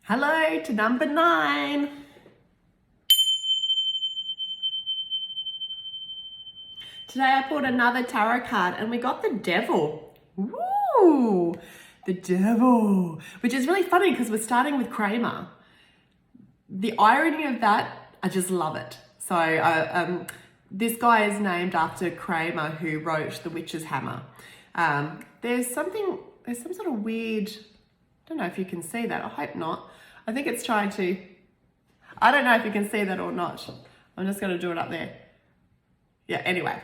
Hello to number 9. Today I pulled another tarot card and we got the Devil. Woo! The Devil, which is really funny because we're starting with Kramer. The irony of that, I just love it. So this guy is named after Kramer, who wrote The Witch's Hammer. There's some sort of weird, I don't know if you can see that. I hope not. I think it's trying to, I don't know if you can see that or not. I'm just going to do it up there. Yeah, anyway.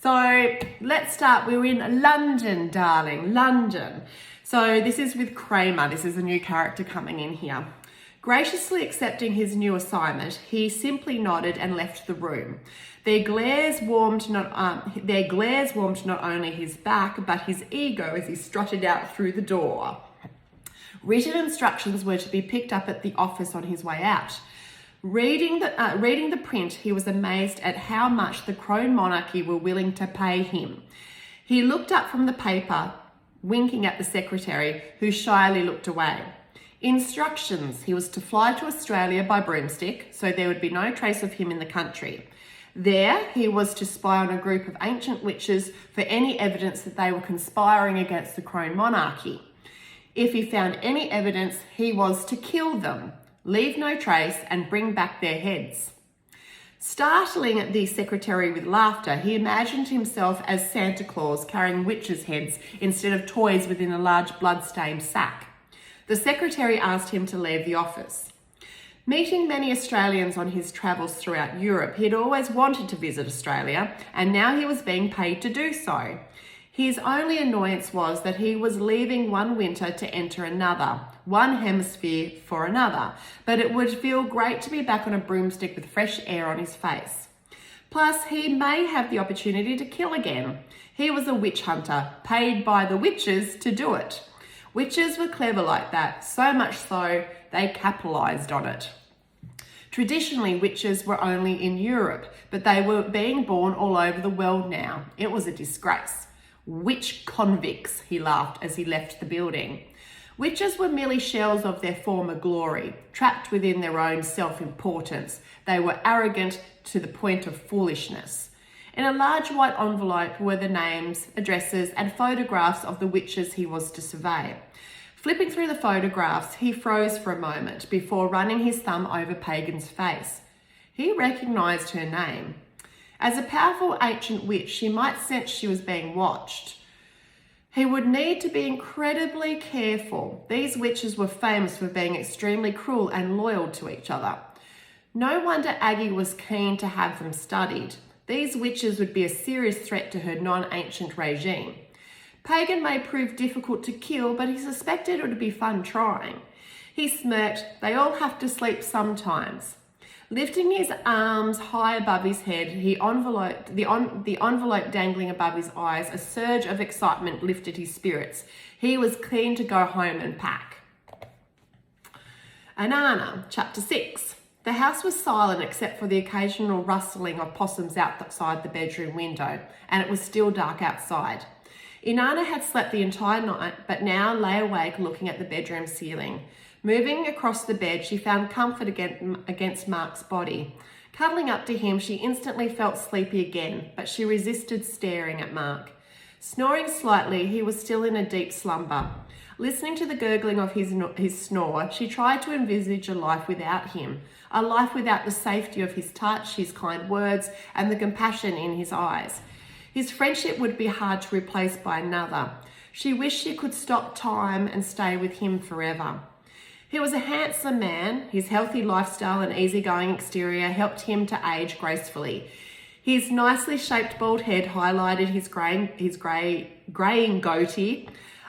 So let's start. We're in London, darling, London. So this is with Kramer. This is a new character coming in here. Graciously accepting his new assignment, he simply nodded and left the room. Their glares warmed not only his back, but his ego as he strutted out through the door. Written instructions were to be picked up at the office on his way out. Reading the print, he was amazed at how much the Crone monarchy were willing to pay him. He looked up from the paper, winking at the secretary, who shyly looked away. Instructions: he was to fly to Australia by broomstick, so there would be no trace of him in the country. There, he was to spy on a group of ancient witches for any evidence that they were conspiring against the Crone monarchy. If he found any evidence, he was to kill them, leave no trace, and bring back their heads. Startling the secretary with laughter, he imagined himself as Santa Claus carrying witches' heads instead of toys within a large blood-stained sack. The secretary asked him to leave the office. Meeting many Australians on his travels throughout Europe, he had always wanted to visit Australia, and now he was being paid to do so. His only annoyance was that he was leaving one winter to enter another, one hemisphere for another, but it would feel great to be back on a broomstick with fresh air on his face. Plus, he may have the opportunity to kill again. He was a witch hunter, paid by the witches to do it. Witches were clever like that, so much so they capitalised on it. Traditionally, witches were only in Europe, but they were being born all over the world now. It was a disgrace. Witch convicts, he laughed as he left the building. Witches were merely shells of their former glory, trapped within their own self-importance. They were arrogant to the point of foolishness. In a large white envelope were the names, addresses, and photographs of the witches he was to survey. Flipping through the photographs, he froze for a moment before running his thumb over Pagan's face. He recognised her name. As a powerful ancient witch, she might sense she was being watched. He would need to be incredibly careful. These witches were famous for being extremely cruel and loyal to each other. No wonder Aggie was keen to have them studied. These witches would be a serious threat to her non-ancient regime. Pagan may prove difficult to kill, but he suspected it would be fun trying. He smirked. They all have to sleep sometimes. Lifting his arms high above his head, the envelope dangling above his eyes, a surge of excitement lifted his spirits. He was keen to go home and pack. Anana, Chapter 6. The house was silent except for the occasional rustling of possums outside the bedroom window, and it was still dark outside. Inanna had slept the entire night, but now lay awake looking at the bedroom ceiling. Moving across the bed, she found comfort against Mark's body. Cuddling up to him, she instantly felt sleepy again, but she resisted staring at Mark. Snoring slightly, he was still in a deep slumber. Listening to the gurgling of his snore, she tried to envisage a life without him, a life without the safety of his touch, his kind words, and the compassion in his eyes. His friendship would be hard to replace by another. She wished she could stop time and stay with him forever. He was a handsome man. His healthy lifestyle and easygoing exterior helped him to age gracefully. His nicely shaped bald head highlighted his greying goatee,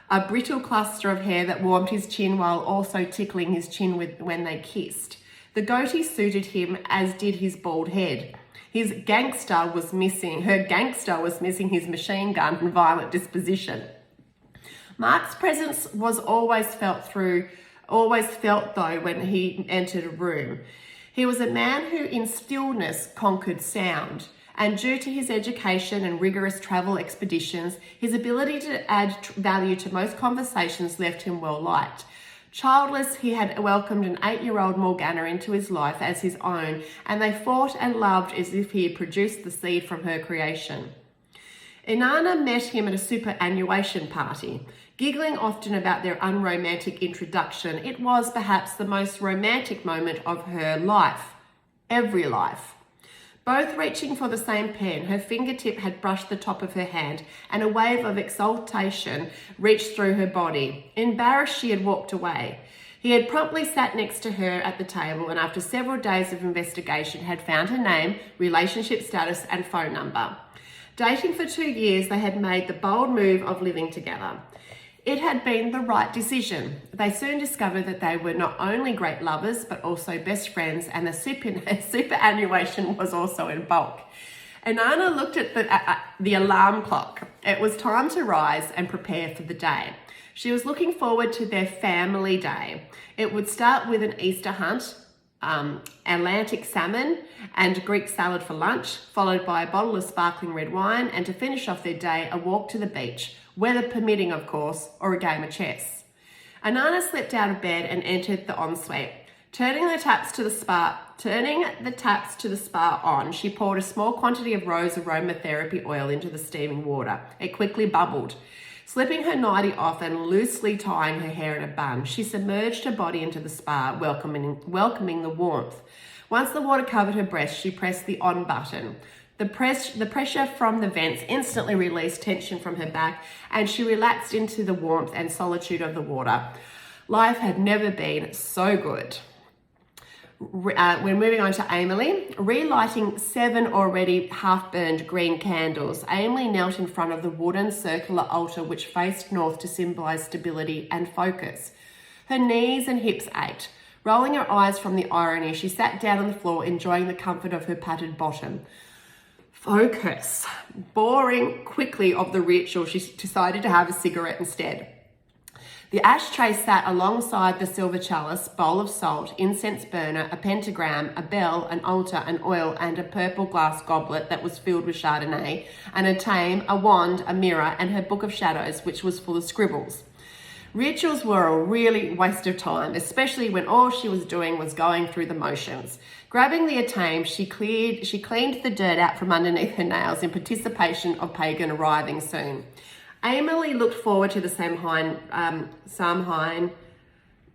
a brittle cluster of hair that warmed his chin while also tickling his chin when they kissed. The goatee suited him, as did his bald head. Her gangster was missing his machine gun and violent disposition. Mark's presence was always felt though when he entered a room. He was a man who in stillness conquered sound, and due to his education and rigorous travel expeditions, his ability to add value to most conversations left him well liked. Childless, he had welcomed an 8-year-old Morgana into his life as his own, and they fought and loved as if he had produced the seed from her creation. Inanna met him at a superannuation party. Giggling often about their unromantic introduction, it was perhaps the most romantic moment of her life. Every life. Both reaching for the same pen, her fingertip had brushed the top of her hand, and a wave of exultation reached through her body. Embarrassed, she had walked away. He had promptly sat next to her at the table, and after several days of investigation had found her name, relationship status, and phone number. Dating for 2 years, they had made the bold move of living together. It had been the right decision. They soon discovered that they were not only great lovers, but also best friends, and the superannuation was also in bulk. Inanna looked at the alarm clock. It was time to rise and prepare for the day. She was looking forward to their family day. It would start with an Easter hunt, Atlantic salmon and Greek salad for lunch, followed by a bottle of sparkling red wine, and to finish off their day, a walk to the beach, weather permitting of course, or a game of chess. Inanna slipped out of bed and entered the ensuite. Turning the taps to the spa on, she poured a small quantity of rose aromatherapy oil into the steaming water. It quickly bubbled. Slipping her nightie off and loosely tying her hair in a bun, she submerged her body into the spa, welcoming the warmth. Once the water covered her breast, she pressed the on button. The pressure from the vents instantly released tension from her back, and she relaxed into the warmth and solitude of the water. Life had never been so good. We're moving on to Emily. Relighting 7 already half-burned green candles, Emily knelt in front of the wooden circular altar which faced north to symbolize stability and focus. Her knees and hips ached. Rolling her eyes from the irony, she sat down on the floor, enjoying the comfort of her padded bottom. Focus. Boring quickly of the ritual, she decided to have a cigarette instead. The ashtray sat alongside the silver chalice, bowl of salt, incense burner, a pentagram, a bell, an altar, an oil, and a purple glass goblet that was filled with Chardonnay, and a tame, a wand, a mirror, and her book of shadows, which was full of scribbles. Rituals were a really waste of time, especially when all she was doing was going through the motions. Grabbing the atame, she cleaned the dirt out from underneath her nails in participation of pagan arriving soon. Emily looked forward to the Samhain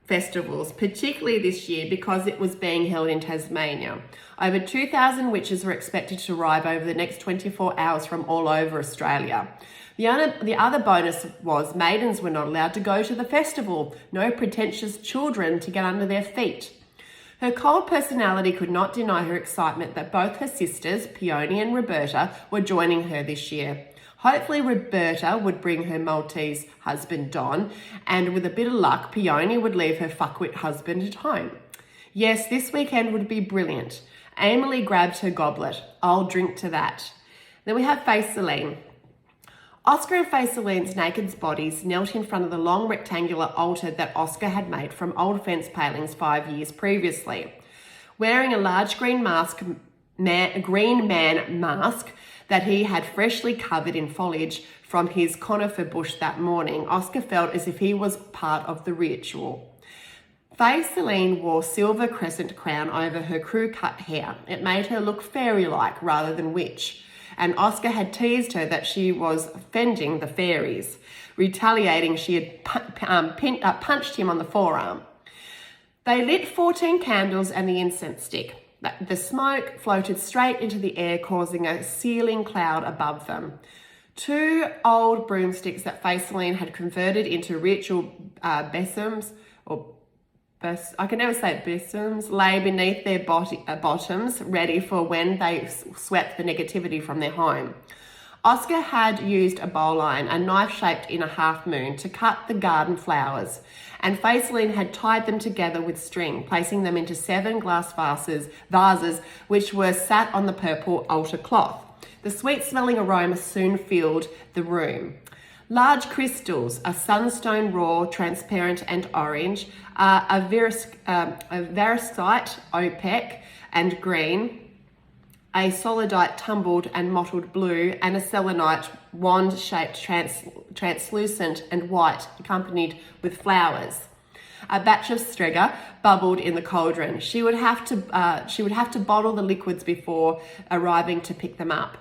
festivals, particularly this year because it was being held in Tasmania. Over 2,000 witches were expected to arrive over the next 24 hours from all over Australia. The other bonus was maidens were not allowed to go to the festival. No pretentious children to get under their feet. Her cold personality could not deny her excitement that both her sisters, Peony and Roberta, were joining her this year. Hopefully Roberta would bring her Maltese husband Don, and with a bit of luck, Peony would leave her fuckwit husband at home. Yes, this weekend would be brilliant. Emily grabbed her goblet. I'll drink to that. Then we have Faceline. Oscar and Faceline's naked bodies knelt in front of the long rectangular altar that Oscar had made from old fence palings 5 years previously. Wearing a large green man mask that he had freshly covered in foliage from his conifer bush that morning, Oscar felt as if he was part of the ritual. Faceline wore silver crescent crown over her crew-cut hair. It made her look fairy-like rather than witch, and Oscar had teased her that she was offending the fairies. Retaliating, she had punched him on the forearm. They lit 14 candles and the incense stick. The smoke floated straight into the air, causing a sealing cloud above them. 2 old broomsticks that Faceline had converted into ritual besoms, I can never say besoms, lay beneath their bottoms, ready for when they swept the negativity from their home. Oscar had used a bowline, a knife shaped in a half moon, to cut the garden flowers, and Faceline had tied them together with string, placing them into 7 glass vases which were sat on the purple altar cloth. The sweet-smelling aroma soon filled the room. Large crystals, a sunstone raw, transparent and orange, a variscite, opaque and green, a solidite tumbled and mottled blue, and a selenite wand-shaped translucent and white, accompanied with flowers. A batch of strega bubbled in the cauldron. She would have to bottle the liquids before arriving to pick them up.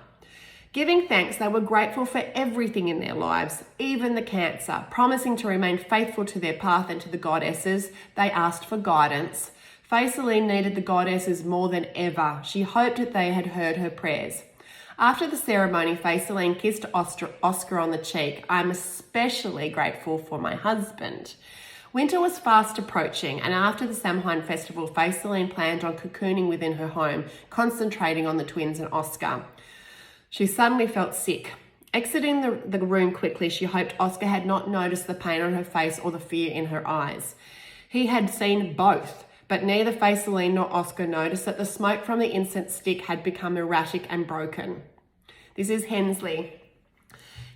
Giving thanks, they were grateful for everything in their lives, even the cancer. Promising to remain faithful to their path and to the goddesses, they asked for guidance. Faisaline needed the goddesses more than ever. She hoped that they had heard her prayers. After the ceremony, Faisaline kissed Oscar on the cheek. "I'm especially grateful for my husband." Winter was fast approaching, and after the Samhain festival, Faisaline planned on cocooning within her home, concentrating on the twins and Oscar. She suddenly felt sick. Exiting the room quickly, she hoped Oscar had not noticed the pain on her face or the fear in her eyes. He had seen both, but neither Faisaline nor Oscar noticed that the smoke from the incense stick had become erratic and broken. This is Hensley.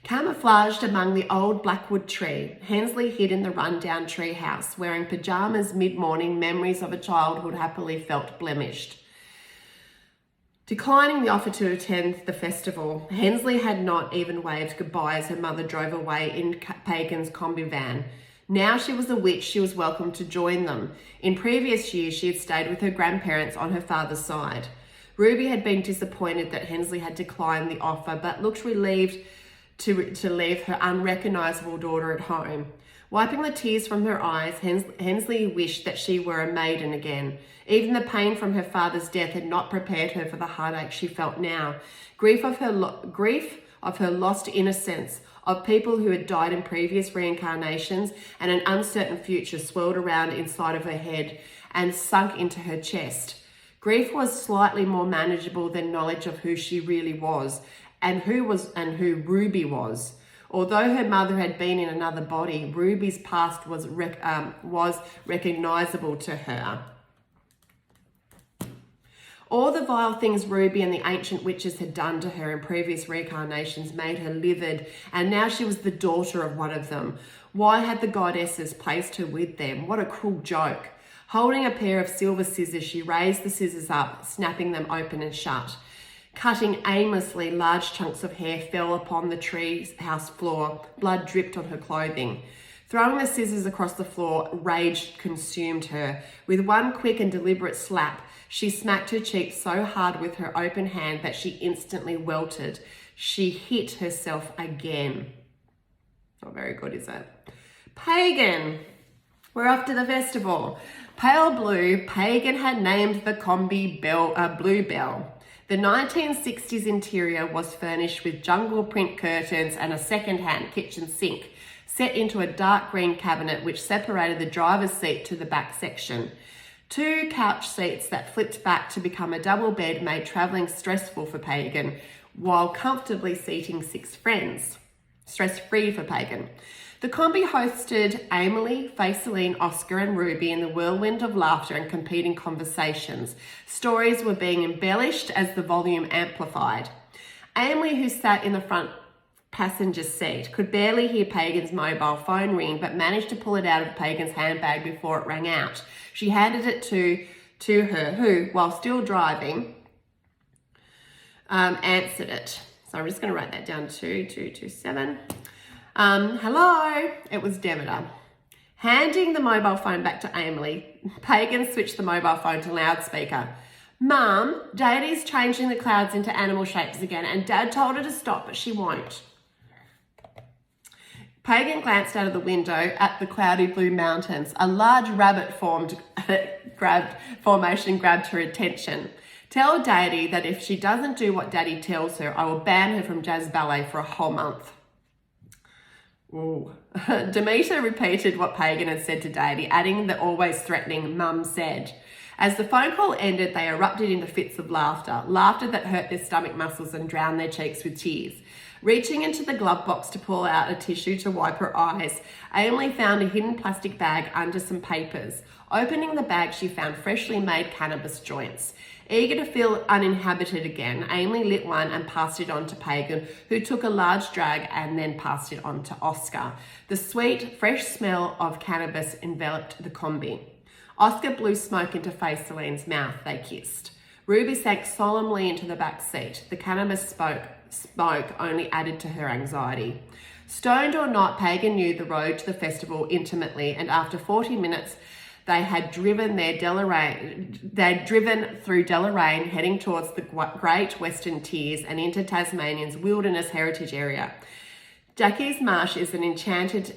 Camouflaged among the old blackwood tree, Hensley hid in the rundown tree house, wearing pajamas mid-morning. Memories of a childhood happily felt blemished. Declining the offer to attend the festival, Hensley had not even waved goodbye as her mother drove away in Pagan's combi van. Now she was a witch, she was welcome to join them. In previous years, she had stayed with her grandparents on her father's side. Ruby had been disappointed that Hensley had declined the offer, but looked relieved to leave her unrecognisable daughter at home. Wiping the tears from her eyes, Hensley wished that she were a maiden again. Even the pain from her father's death had not prepared her for the heartache she felt now. Grief of her lost innocence, of people who had died in previous reincarnations, and an uncertain future swirled around inside of her head and sunk into her chest. Grief was slightly more manageable than knowledge of who she really was, and who Ruby was. Although her mother had been in another body, Ruby's past was recognisable to her. All the vile things Ruby and the ancient witches had done to her in previous reincarnations made her livid, and now she was the daughter of one of them. Why had the goddesses placed her with them? What a cruel joke. Holding a pair of silver scissors, she raised the scissors up, snapping them open and shut. Cutting aimlessly, large chunks of hair fell upon the tree house floor. Blood dripped on her clothing. Throwing the scissors across the floor, rage consumed her. With one quick and deliberate slap, she smacked her cheek so hard with her open hand that she instantly welted. She hit herself again. Not very good, is it? Pagan. We're off to the festival. Pale blue, Pagan had named the combi Bluebell. The 1960s interior was furnished with jungle print curtains and a second-hand kitchen sink, set into a dark green cabinet which separated the driver's seat to the back section. 2 couch seats that flipped back to become a double bed made travelling stressful for Pagan, while comfortably seating 6 friends. Stress-free for Pagan. The combi hosted Emily, Faisaline, Oscar and Ruby in the whirlwind of laughter and competing conversations. Stories were being embellished as the volume amplified. Emily, who sat in the front passenger seat, could barely hear Pagan's mobile phone ring, but managed to pull it out of Pagan's handbag before it rang out. She handed it to her, who, while still driving, answered it. So I'm just going to write that down, 2227. Hello, it was Demeter. Handing the mobile phone back to Emily, Pagan switched the mobile phone to loudspeaker. Mum, Deity's changing the clouds into animal shapes again, and Dad told her to stop, but she won't. Pagan glanced out of the window at the cloudy blue mountains. A large rabbit formation grabbed her attention. Tell Deity that if she doesn't do what Daddy tells her, I will ban her from jazz ballet for a whole month. Ooh. Demeter repeated what Pagan had said to Deity, adding the always threatening Mum said. As the phone call ended, they erupted into fits of laughter that hurt their stomach muscles and drowned their cheeks with tears. Reaching into the glove box to pull out a tissue to wipe her eyes, Emily found a hidden plastic bag under some papers. Opening the bag, she found freshly made cannabis joints. Eager to feel uninhabited again, Emily lit one and passed it on to Pagan, who took a large drag and then passed it on to Oscar. The sweet, fresh smell of cannabis enveloped the combi. Oscar blew smoke into Faisaline's mouth. They kissed. Ruby sank solemnly into the back seat. The cannabis smoke only added to her anxiety. Stoned or not, Pagan knew the road to the festival intimately, and after 40 minutes, they had driven through Deloraine, heading towards the Great Western Tiers and into Tasmania's wilderness heritage area. Jackie's Marsh is an enchanted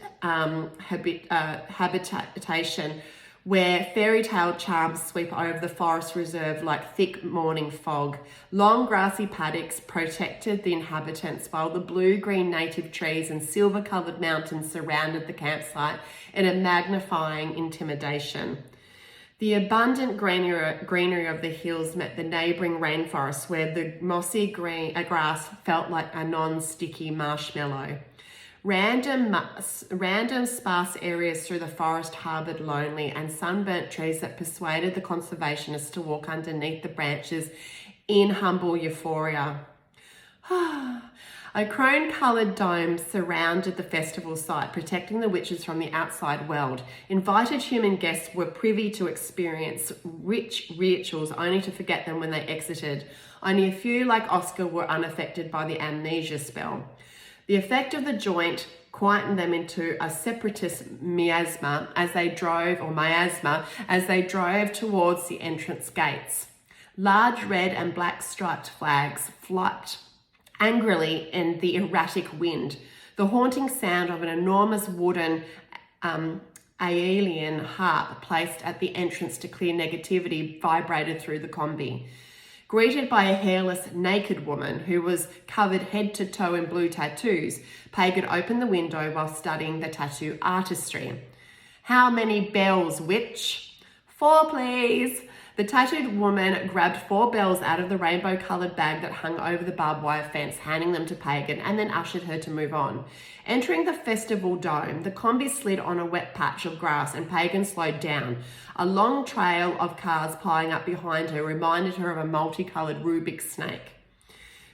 habitation where fairy tale charms sweep over the forest reserve like thick morning fog. Long grassy paddocks protected the inhabitants, while the blue-green native trees and silver-coloured mountains surrounded the campsite in a magnifying intimidation. The abundant greenery of the hills met the neighbouring rainforest, where the mossy grass felt like a non-sticky marshmallow. Random sparse areas through the forest harboured lonely and sunburnt trees that persuaded the conservationists to walk underneath the branches in humble euphoria. A chrome-coloured dome surrounded the festival site, protecting the witches from the outside world. Invited human guests were privy to experience rich rituals, only to forget them when they exited. Only a few, like Oscar, were unaffected by the amnesia spell. The effect of the joint quietened them into a separatist miasma as they drove towards the entrance gates. Large red and black striped flags flapped angrily in the erratic wind. The haunting sound of an enormous wooden Aeolian harp placed at the entrance to clear negativity vibrated through the combi. Greeted by a hairless, naked woman who was covered head to toe in blue tattoos, Pagan opened the window while studying the tattoo artistry. "How many bells, witch?" "4, please." The tattooed woman grabbed 4 bells out of the rainbow-coloured bag that hung over the barbed wire fence, handing them to Pagan, and then ushered her to move on. Entering the festival dome, the combi slid on a wet patch of grass and Pagan slowed down. A long trail of cars piling up behind her reminded her of a multicoloured Rubik's snake.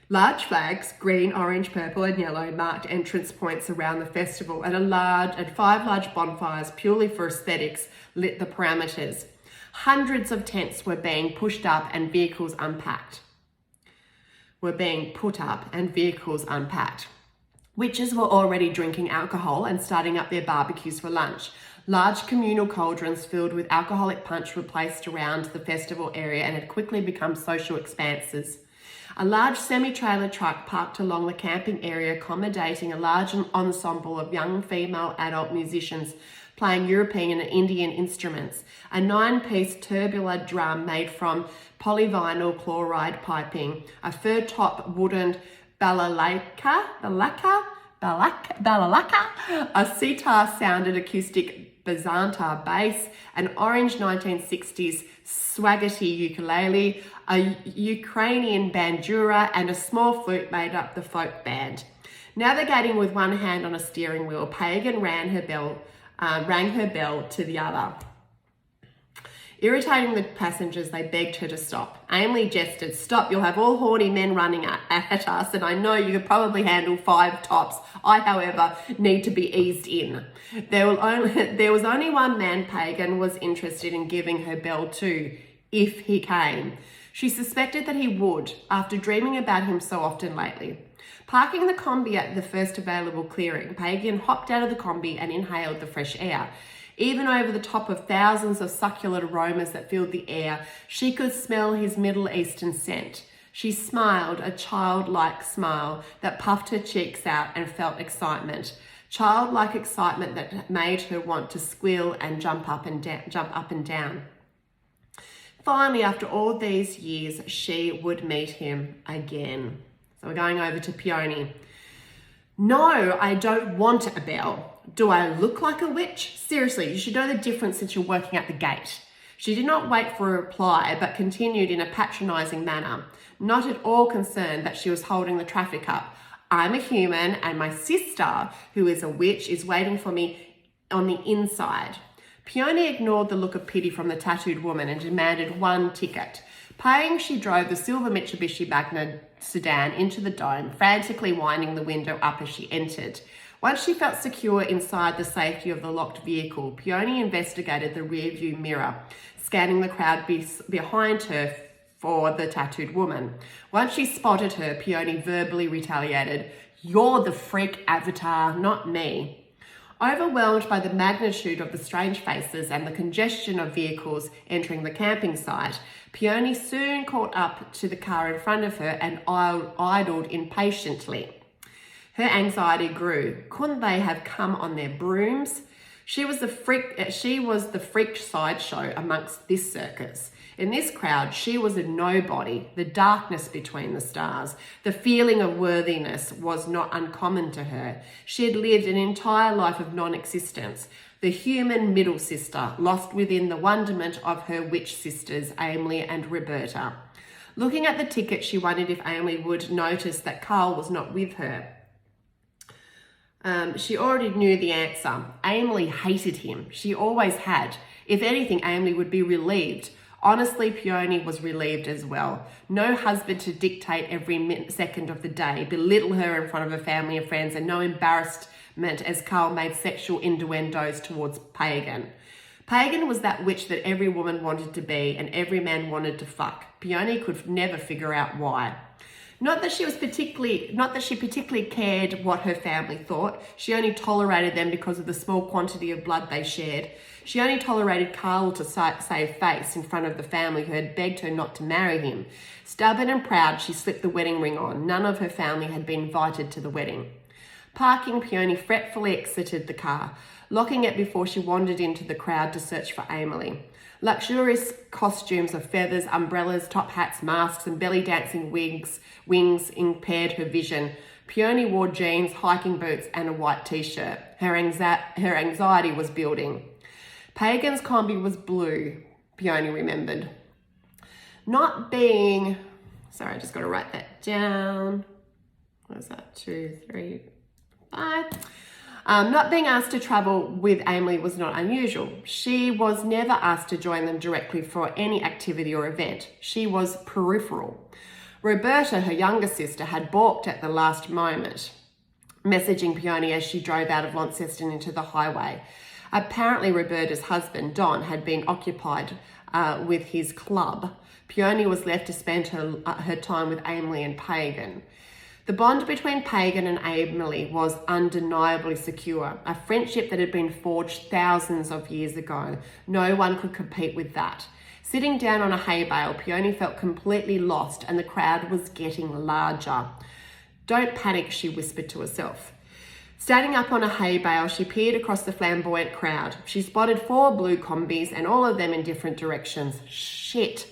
Large flags, green, orange, purple and yellow, marked entrance points around the festival, and 5 large bonfires, purely for aesthetics, lit the parameters. Hundreds of tents were being pushed up and vehicles unpacked. Witches were already drinking alcohol and starting up their barbecues for lunch. Large communal cauldrons filled with alcoholic punch were placed around the festival area and had quickly become social expanses. A large semi-trailer truck parked along the camping area, accommodating a large ensemble of young female adult musicians playing European and Indian instruments. A 9-piece tubular drum made from polyvinyl chloride piping, a fur-top wooden balalaka, a sitar-sounded acoustic bazanta bass, an orange 1960s swaggerty ukulele, a Ukrainian bandura, and a small flute made up the folk band. Navigating with one hand on a steering wheel, Pagan rang her bell to the other. Irritating the passengers, they begged her to stop. Amy gestured. "Stop, you'll have all horny men running at us, and I know you could probably handle 5 tops. I, however, need to be eased in." There was only one man Pagan was interested in giving her bell to, if he came. She suspected that he would, after dreaming about him so often lately. Parking the combi at the first available clearing, Pagan hopped out of the combi and inhaled the fresh air. Even over the top of thousands of succulent aromas that filled the air, she could smell his Middle Eastern scent. She smiled, a childlike smile that puffed her cheeks out and felt excitement. Childlike excitement that made her want to squeal and jump up and down. Finally, after all these years, she would meet him again. So we're going over to Peony. "No, I don't want a bell. Do I look like a witch? Seriously, you should know the difference since you're working at the gate." She did not wait for a reply, but continued in a patronising manner, not at all concerned that she was holding the traffic up. "I'm a human, and my sister, who is a witch, is waiting for me on the inside." Peony ignored the look of pity from the tattooed woman and demanded 1 ticket. Paying, she drove the silver Mitsubishi Magna sedan into the dome, frantically winding the window up as she entered. Once she felt secure inside the safety of the locked vehicle, Peony investigated the rearview mirror, scanning the crowd behind her for the tattooed woman. Once she spotted her, Peony verbally retaliated, "You're the freak avatar, not me." Overwhelmed by the magnitude of the strange faces and the congestion of vehicles entering the camping site, Peony soon caught up to the car in front of her and idled impatiently. Her anxiety grew. Couldn't they have come on their brooms? She was the freak sideshow amongst this circus. In this crowd, she was a nobody, the darkness between the stars. The feeling of worthiness was not uncommon to her. She had lived an entire life of non-existence, the human middle sister, lost within the wonderment of her witch sisters, Amelie and Roberta. Looking at the ticket, she wondered if Amelie would notice that Carl was not with her. She already knew the answer. Amelie hated him. She always had. If anything, Amelie would be relieved. Honestly, Peony was relieved as well. No husband to dictate every second of the day, belittle her in front of her family and friends, and no embarrassment as Carl made sexual innuendos towards Pagan. Pagan was that witch that every woman wanted to be and every man wanted to fuck. Peony could never figure out why. Not that she particularly cared what her family thought. She only tolerated them because of the small quantity of blood they shared. She only tolerated Carl to save face in front of the family who had begged her not to marry him. Stubborn and proud, she slipped the wedding ring on. None of her family had been invited to the wedding. Parking, Peony fretfully exited the car, locking it before she wandered into the crowd to search for Amelie. Luxurious costumes of feathers, umbrellas, top hats, masks, and belly dancing wings impaired her vision. Peony wore jeans, hiking boots, and a white t-shirt. Her anxiety was building. Pagan's combi was blue, Peony remembered. Sorry, I just got to write that down. What is that? 2, 3, 5. Not being asked to travel with Amelie was not unusual. She was never asked to join them directly for any activity or event. She was peripheral. Roberta, her younger sister, had balked at the last moment, messaging Peony as she drove out of Launceston into the highway. Apparently, Roberta's husband, Don, had been occupied with his club. Peony was left to spend her time with Amelie and Pagan. The bond between Pagan and Amelie was undeniably secure, a friendship that had been forged thousands of years ago. No one could compete with that. Sitting down on a hay bale, Peony felt completely lost and the crowd was getting larger. "Don't panic," she whispered to herself. Standing up on a hay bale, she peered across the flamboyant crowd. She spotted 4 blue combis and all of them in different directions. Shit.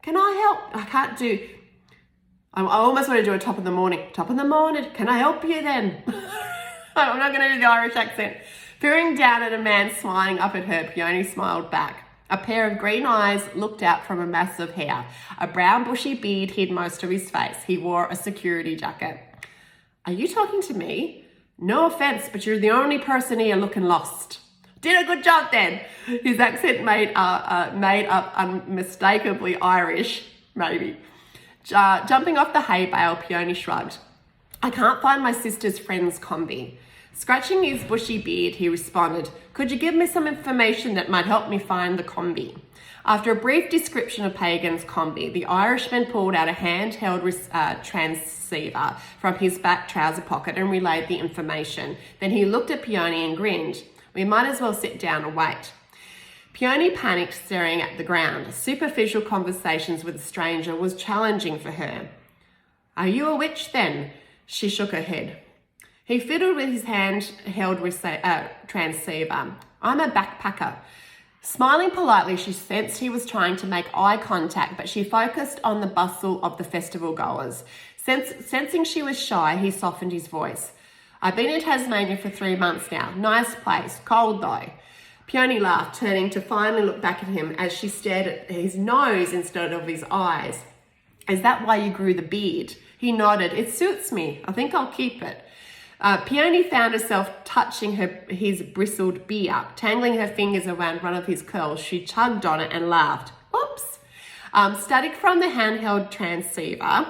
Can I help? I almost want to do a top of the morning. Top of the morning. Can I help you then? I'm not going to do the Irish accent. Peering down at a man smiling up at her, Peony smiled back. A pair of green eyes looked out from a mass of hair. A brown bushy beard hid most of his face. He wore a security jacket. "Are you talking to me? No offense, but you're the only person here looking lost." "Did a good job then." His accent made up unmistakably Irish, maybe. Jumping off the hay bale, Peony shrugged. "I can't find my sister's friend's combi." Scratching his bushy beard, he responded, "Could you give me some information that might help me find the combi?" After a brief description of Pagan's combi, the Irishman pulled out a handheld transceiver from his back trouser pocket and relayed the information. Then he looked at Peony and grinned. "We might as well sit down and wait." Peony panicked, staring at the ground. Superficial conversations with a stranger was challenging for her. "Are you a witch then?" She shook her head. He fiddled with his handheld transceiver. "I'm a backpacker." Smiling politely, she sensed he was trying to make eye contact, but she focused on the bustle of the festival goers. Sensing she was shy, he softened his voice. "I've been in Tasmania for 3 months now. Nice place. Cold though." Peony laughed, turning to finally look back at him as she stared at his nose instead of his eyes. "Is that why you grew the beard?" He nodded. "It suits me. I think I'll keep it." Peony found herself touching his bristled beard, tangling her fingers around one of his curls. She tugged on it and laughed. "Oops." Static from the handheld transceiver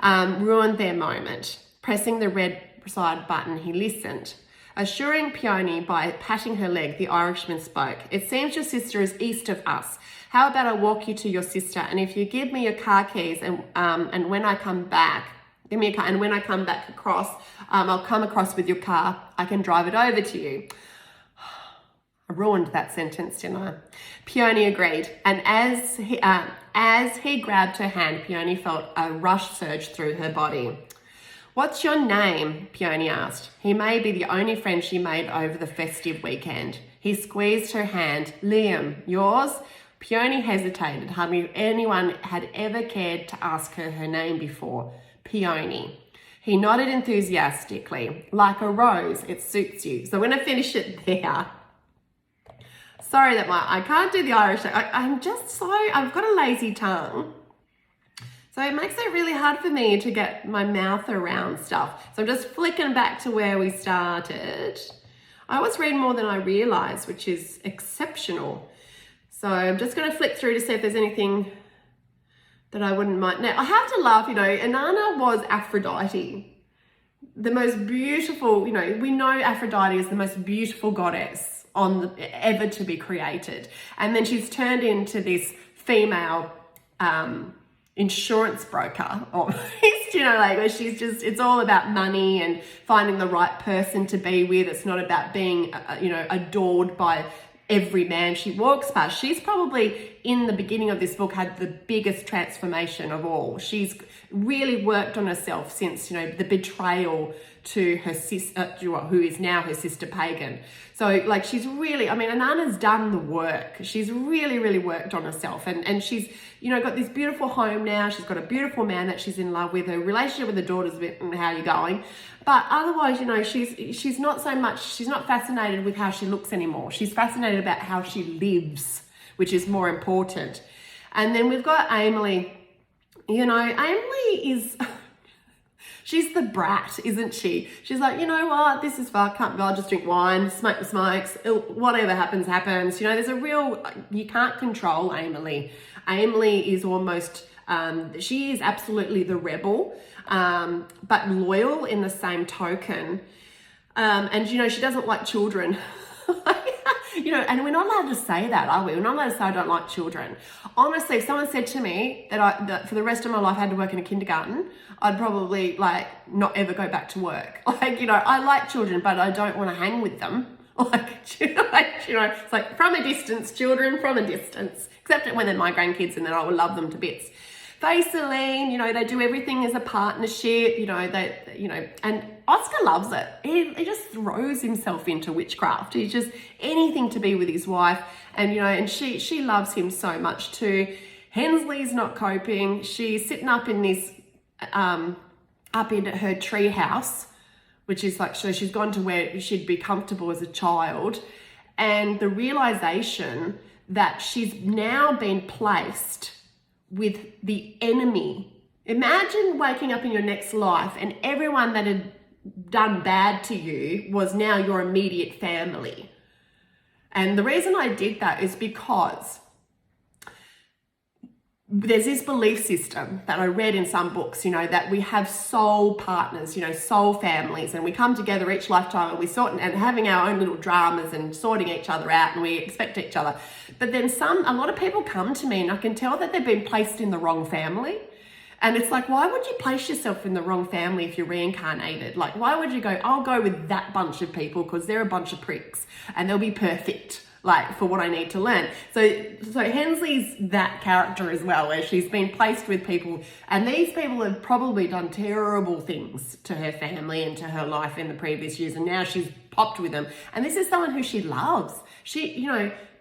ruined their moment. Pressing the red side button, he listened. Assuring Peony by patting her leg, the Irishman spoke. It seems your sister is east of us. How about I walk you to your sister, and if you give me your car keys and when I come back, give me a car, and when I come back across, I'll come across with your car. I can drive it over to you. I ruined that sentence, didn't I? Peony agreed, and as he grabbed her hand, Peony felt a rush surge through her body. What's your name? Peony asked. He may be the only friend she made over the festive weekend. He squeezed her hand. Liam, yours? Peony hesitated. Hardly anyone had ever cared to ask her name before. Peony. He nodded enthusiastically. Like a rose, it suits you. So we're going to finish it there. Sorry that I can't do the Irish. I've got a lazy tongue. So it makes it really hard for me to get my mouth around stuff. So I'm just flicking back to where we started. I always read more than I realise, which is exceptional. So I'm just going to flick through to see if there's anything that I wouldn't mind. Now, I have to laugh, Inanna was Aphrodite. The most beautiful, we know Aphrodite is the most beautiful goddess ever to be created. And then she's turned into this female insurance broker, or where she's just, it's all about money and finding the right person to be with. It's not about being adored by every man she walks past. She's probably, in the beginning of this book, had the biggest transformation of all. She's really worked on herself since the betrayal to her sister, who is now her sister Pagan. So she's really, Inanna's done the work. She's really, really worked on herself, and she's got this beautiful home now. She's got a beautiful man that she's in love with. Her relationship with her daughter's a bit, how are you going? But otherwise, she's not so much, she's not fascinated with how she looks anymore. She's fascinated about how she lives, which is more important. And then we've got Amelie. Amelie is, she's the brat, isn't she? She's like, you know what, this is fun, I'll just drink wine, smoke the smokes, whatever happens, happens. There's a real, you can't control Amelie. Amelie is almost, she is absolutely the rebel, but loyal in the same token. And she doesn't like children. And we're not allowed to say that, are we? We're not allowed to say I don't like children. Honestly, if someone said to me that for the rest of my life I had to work in a kindergarten, I'd probably not ever go back to work. I like children, but I don't want to hang with them. It's like from a distance, children from a distance, except when they're my grandkids, and then I will love them to bits. Celine, they do everything as a partnership, and Oscar loves it. He just throws himself into witchcraft. He's just anything to be with his wife, and she loves him so much too. Hensley's not coping. She's sitting up in this, up in her tree house, which is so she's gone to where she'd be comfortable as a child, and the realization that she's now been placed with the enemy. Imagine waking up in your next life and everyone that had done bad to you was now your immediate family. And the reason I did that is because there's this belief system that I read in some books, that we have soul partners, soul families, and we come together each lifetime and we sort and having our own little dramas and sorting each other out, and we expect each other. But then a lot of people come to me and I can tell that they've been placed in the wrong family. And it's like, why would you place yourself in the wrong family if you're reincarnated? Why would you go, I'll go with that bunch of people because they're a bunch of pricks and they'll be perfect, for what I need to learn. So Hensley's that character as well, where she's been placed with people, and these people have probably done terrible things to her family and to her life in the previous years, and now she's popped with them. And this is someone who she loves. She,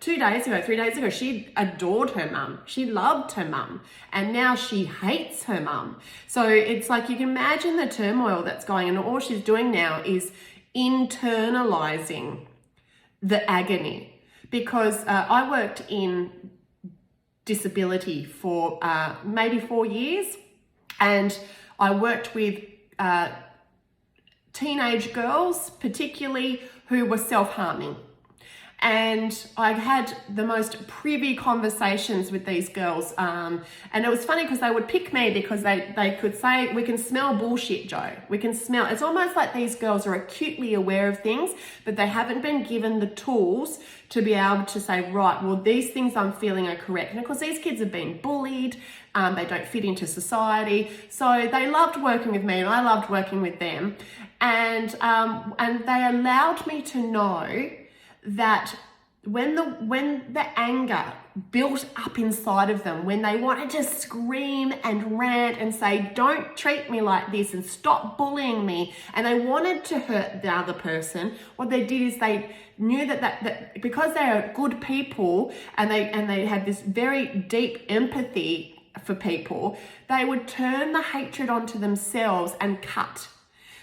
3 days ago, she adored her mum. She loved her mum. And now she hates her mum. So it's you can imagine the turmoil that's going on. And all she's doing now is internalizing the agony. Because I worked in disability for maybe 4 years. And I worked with teenage girls, particularly, who were self-harming. And I had the most privy conversations with these girls. And it was funny because they would pick me because they could say, we can smell bullshit, Joe. We can smell. It's almost like these girls are acutely aware of things, but they haven't been given the tools to be able to say, right, well, these things I'm feeling are correct. And of course, these kids have been bullied. They don't fit into society. So they loved working with me and I loved working with them. And they allowed me to know that when the anger built up inside of them, when they wanted to scream and rant and say, don't treat me like this and stop bullying me, and they wanted to hurt the other person, what they did is they knew that because they are good people and they had this very deep empathy for people, they would turn the hatred onto themselves and cut.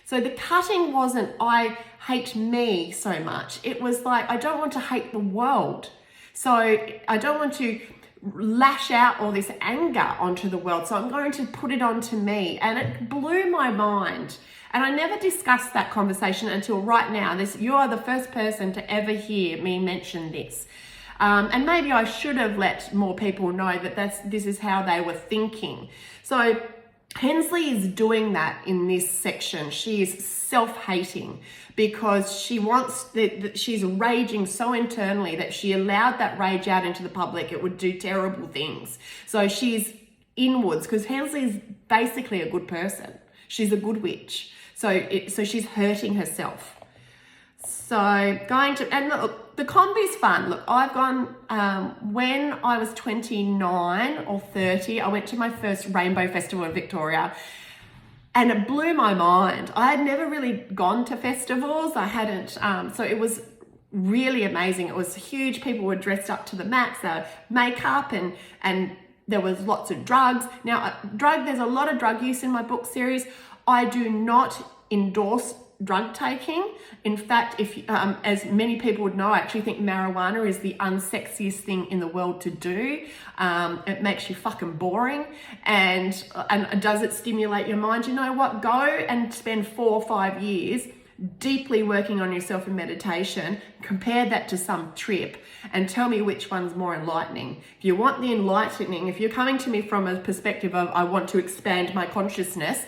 So the cutting wasn't, I hate me so much. It was like, I don't want to hate the world. So I don't want to lash out all this anger onto the world. So I'm going to put it onto me. And it blew my mind. And I never discussed that conversation until right now. You are the first person to ever hear me mention this. And maybe I should have let more people know that this is how they were thinking. So Hensley is doing that in this section. She is self-hating because she wants she's raging so internally that she allowed that rage out into the public. It would do terrible things. So she's inwards because Hensley is basically a good person. She's a good witch. So she's hurting herself. So and look, the combi's fun. Look, I've gone, when I was 29 or 30, I went to my first Rainbow Festival in Victoria and it blew my mind. I had never really gone to festivals. I hadn't, so it was really amazing. It was huge. People were dressed up to the max, makeup and there was lots of drugs. Now, there's a lot of drug use in my book series. I do not endorse drug taking. In fact, as many people would know, I actually think marijuana is the unsexiest thing in the world to do. It makes you fucking boring. And does it stimulate your mind? You know what? Go and spend 4 or 5 years deeply working on yourself in meditation. Compare that to some trip and tell me which one's more enlightening. If you want the enlightening, if you're coming to me from a perspective of I want to expand my consciousness,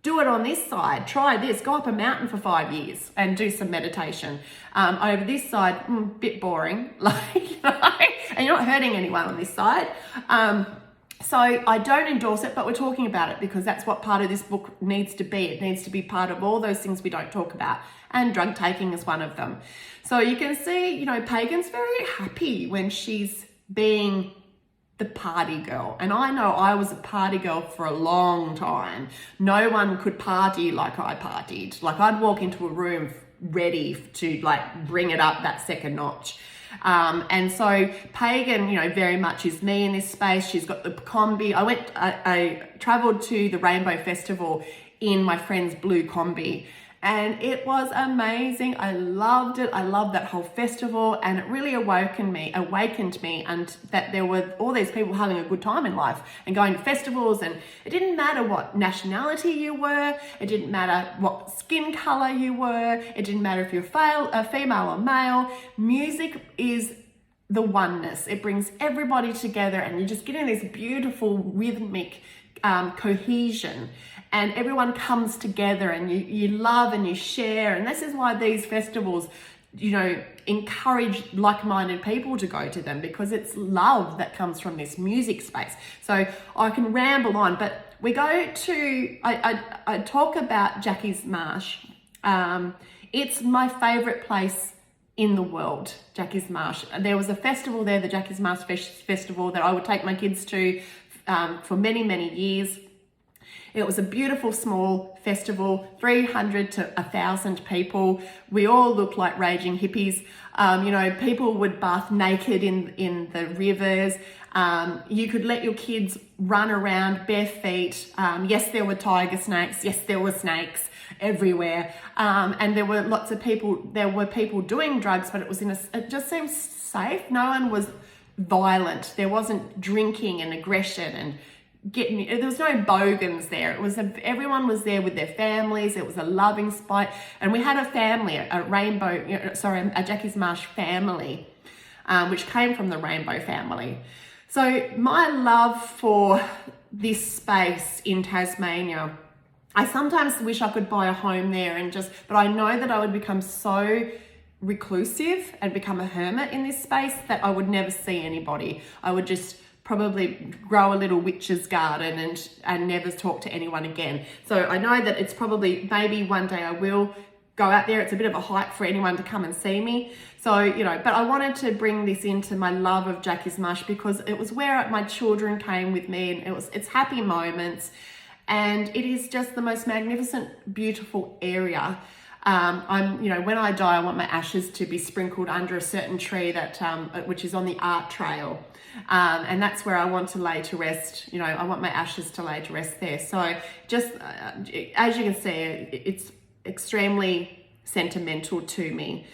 do it on this side. Try this. Go up a mountain for 5 years and do some meditation. Over this side, bit boring. And you're not hurting anyone on this side. So I don't endorse it, but we're talking about it because that's what part of this book needs to be. It needs to be part of all those things we don't talk about. And drug taking is one of them. So you can see, Pagan's very happy when she's being the party girl. And I know I was a party girl for a long time. No one could party like I partied. Like I'd walk into a room ready to bring it up that second notch. And so Pagan, very much is me in this space. She's got the combi. I traveled to the Rainbow Festival in my friend's blue combi. And it was amazing. I loved it. I loved that whole festival, and it really awakened me, and that there were all these people having a good time in life and going to festivals, and it didn't matter what nationality you were, it didn't matter what skin color you were, it didn't matter if you're female or male. Music is the oneness. It brings everybody together, and you're just getting this beautiful rhythmic cohesion. And everyone comes together and you love and you share. And this is why these festivals, encourage like-minded people to go to them, because it's love that comes from this music space. So I can ramble on, but we go to, I talk about Jackie's Marsh. It's my favorite place in the world, Jackie's Marsh. There was a festival there, the Jackie's Marsh Festival, that I would take my kids to for many, many years. It was a beautiful small festival, 300 to 1,000 people. We all looked like raging hippies. People would bath naked in the rivers. You could let your kids run around bare feet. Yes, there were tiger snakes. Yes, there were snakes everywhere. And there were lots of people. There were people doing drugs, but it just seemed safe. No one was violent. There wasn't drinking and aggression and there was no bogans there. It was everyone was there with their families. It was a loving spot, and we had a family, a Jackie's Marsh family, which came from the Rainbow family. So my love for this space in Tasmania, I sometimes wish I could buy a home there but I know that I would become so reclusive and become a hermit in this space that I would never see anybody. I would just probably grow a little witch's garden and never talk to anyone again. So I know that it's probably, maybe one day I will go out there. It's a bit of a hike for anyone to come and see me. So, you know, but I wanted to bring this into my love of Jackie's Marsh because it was where my children came with me, and it's happy moments. And it is just the most magnificent, beautiful area. When I die, I want my ashes to be sprinkled under a certain tree which is on the art trail. And that's where I want to lay to rest. You know, I want my ashes to lay to rest there. So just, as you can see, it's extremely sentimental to me.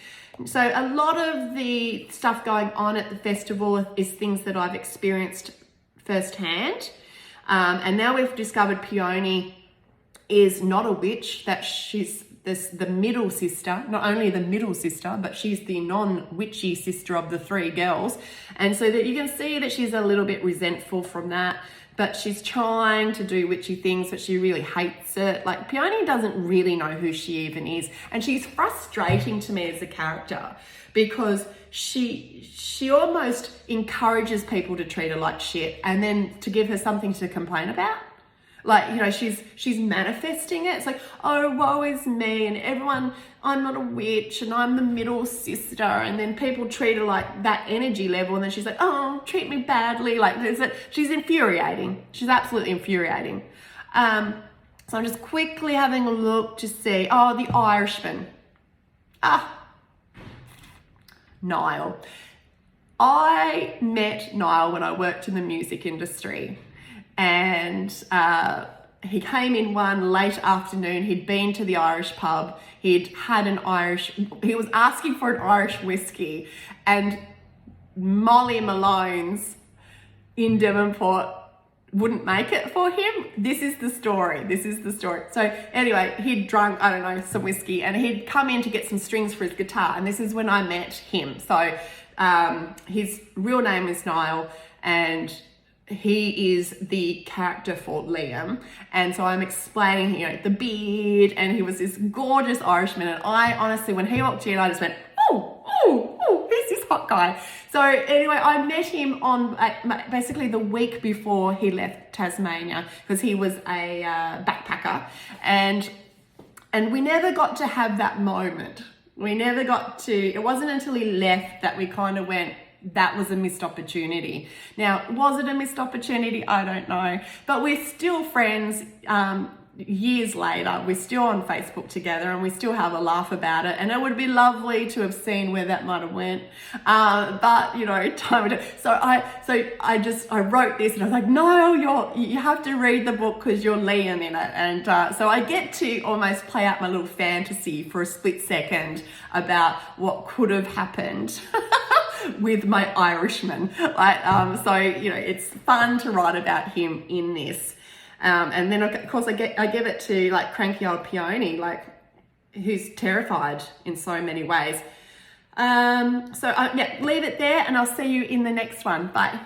So a lot of the stuff going on at the festival is things that I've experienced firsthand. And now we've discovered Peony is not a witch, that she's the middle sister, not only the middle sister, but she's the non-witchy sister of the three girls. And so that you can see that she's a little bit resentful from that, but she's trying to do witchy things, but she really hates it. Like, Peony doesn't really know who she even is. And she's frustrating to me as a character because she almost encourages people to treat her like shit and then to give her something to complain about. Like, you know, she's manifesting it. It's like, oh, woe is me, and everyone, I'm not a witch, and I'm the middle sister, and then people treat her like that energy level, and then she's like, oh, treat me badly. Like, she's infuriating. She's absolutely infuriating. So I'm just quickly having a look to see, the Irishman. Niall. I met Niall when I worked in the music industry. And he came in one late afternoon. He'd been to the Irish pub. He was asking for an Irish whiskey, and Molly Malone's in Devonport wouldn't make it for him. This is the story. So anyway, he'd drunk, some whiskey, and he'd come in to get some strings for his guitar. And this is when I met him. So his real name is Niall, and he is the character for Liam. And so I'm explaining, you know, the beard, and he was this gorgeous Irishman. And I honestly, when he walked in, I just went, oh, who's this hot guy? So anyway, I met him basically the week before he left Tasmania, because he was a backpacker. And we never got to have that moment. It wasn't until he left that we kind of went, that was a missed opportunity. Now, was it a missed opportunity? I don't know. But we're still friends years later. We're still on Facebook together, and we still have a laugh about it. And it would be lovely to have seen where that might have went. But, you know, time. So I wrote this, and I was like, no, you have to read the book because you're Liam in it. And so I get to almost play out my little fantasy for a split second about what could have happened with my Irishman. So, you know, it's fun to write about him in this. And then of course I give it to like cranky old Peony, like, who's terrified in so many ways. Leave it there, and I'll see you in the next one. Bye.